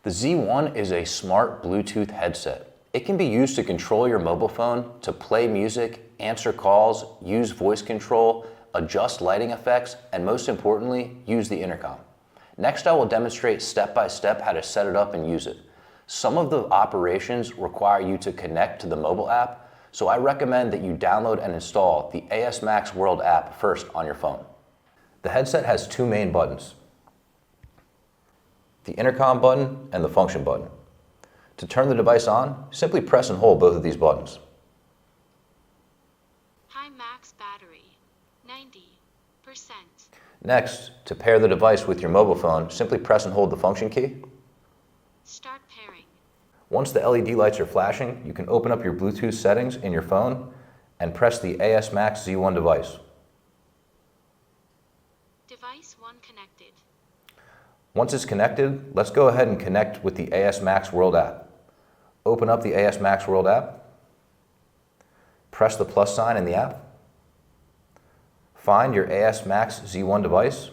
The Z1 is a smart Bluetooth headset. It can be used to control your mobile phone, to play music, answer calls, use voice control, adjust lighting effects, and most importantly, use the intercom. Next, I will demonstrate step-by-step how to set it up and use it. Some of the operations require you to connect to the mobile app, so I recommend that you download and install the ASMAX World app first on your phone. The headset has two main buttons: the intercom button and the function button. To turn the device on, simply press and hold both of these buttons. High max battery, 90%. Next, to pair the device with your mobile phone, simply press and hold the function key. Start pairing. Once the LED lights are flashing, you can open up your Bluetooth settings in your phone and press the ASMAX Z1 device. Device 1 connected. Once it's connected, let's go ahead and connect with the ASMAX World app. Open up the ASMAX World app. Press the plus sign in the app. Find your ASMAX Z1 device.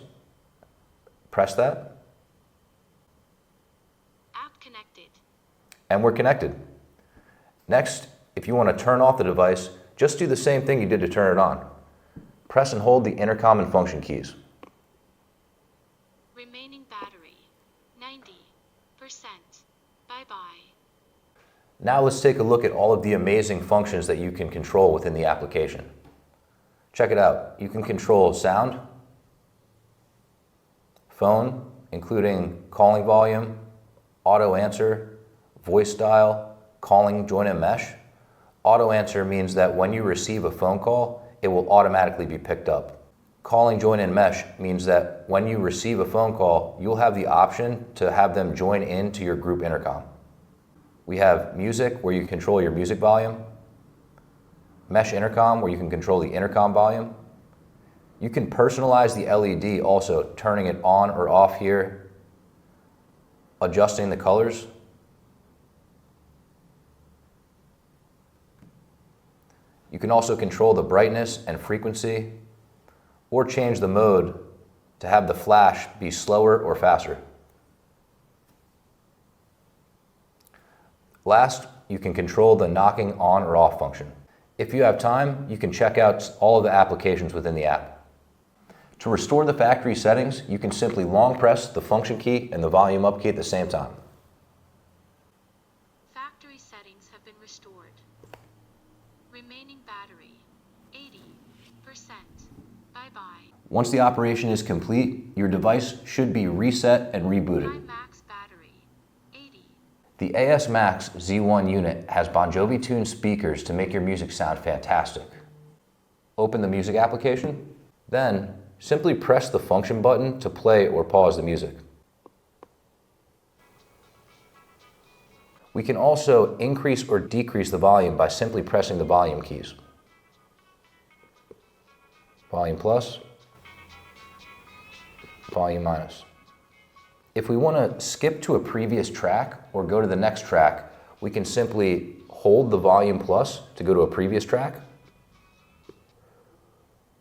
Press that. App connected. And we're connected. Next, if you want to turn off the device, just do the same thing you did to turn it on. Press and hold the intercom and function keys. Remaining battery, 90%. Bye-bye. Now let's take a look at all of the amazing functions that you can control within the application. Check it out. You can control sound, phone, including calling volume, auto answer, voice dial, calling join and mesh. Auto answer means that when you receive a phone call, it will automatically be picked up. Calling join and mesh means that when you receive a phone call, you'll have the option to have them join into your group intercom. We have music, where you control your music volume. Mesh intercom, where you can control the intercom volume. You can personalize the LED also, turning it on or off here, adjusting the colors. You can also control the brightness and frequency, or change the mode to have the flash be slower or faster. Last, you can control the knocking on or off function. If you have time, you can check out all of the applications within the app. To restore the factory settings, you can simply long press the function key and the volume up key at the same time. Factory settings have been restored. Remaining battery, 80%. Bye-bye. Once the operation is complete, your device should be reset and High rebooted. max battery, 80. The ASMAX Z1 unit has Bon Jovi tuned speakers to make your music sound fantastic. Open the music application, then simply press the function button to play or pause the music. We can also increase or decrease the volume by simply pressing the volume keys. Volume plus, volume minus. If we want to skip to a previous track or go to the next track, we can simply hold the volume plus to go to a previous track,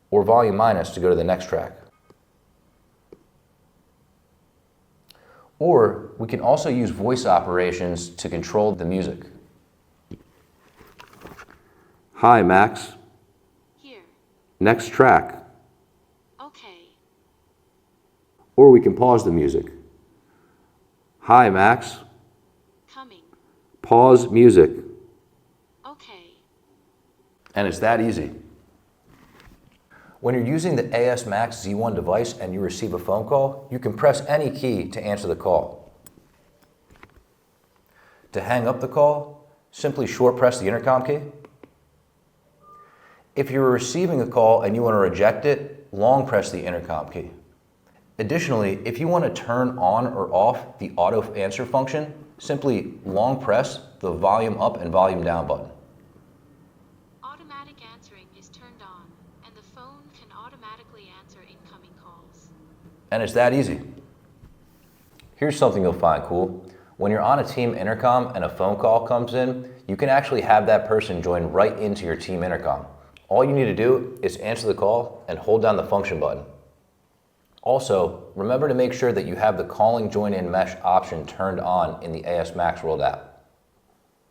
or volume minus to go to the next track. Or we can also use voice operations to control the music. Hi, Max. Here. Next track. Okay. Or we can pause the music. Hi, Max. Coming. Pause music. Okay. And it's that easy. When you're using the ASMAX Z1 device and you receive a phone call, you can press any key to answer the call. To hang up the call, simply short press the intercom key. If you're receiving a call and you want to reject it, long press the intercom key. Additionally, if you want to turn on or off the auto answer function, simply long press the volume up and volume down button. Automatic answering is turned on, and the phone can automatically answer incoming calls. And it's that easy. Here's something you'll find cool. When you're on a team intercom and a phone call comes in, you can actually have that person join right into your team intercom. All you need to do is answer the call and hold down the function button. Also, remember to make sure that you have the calling join in mesh option turned on in the ASMAX World app.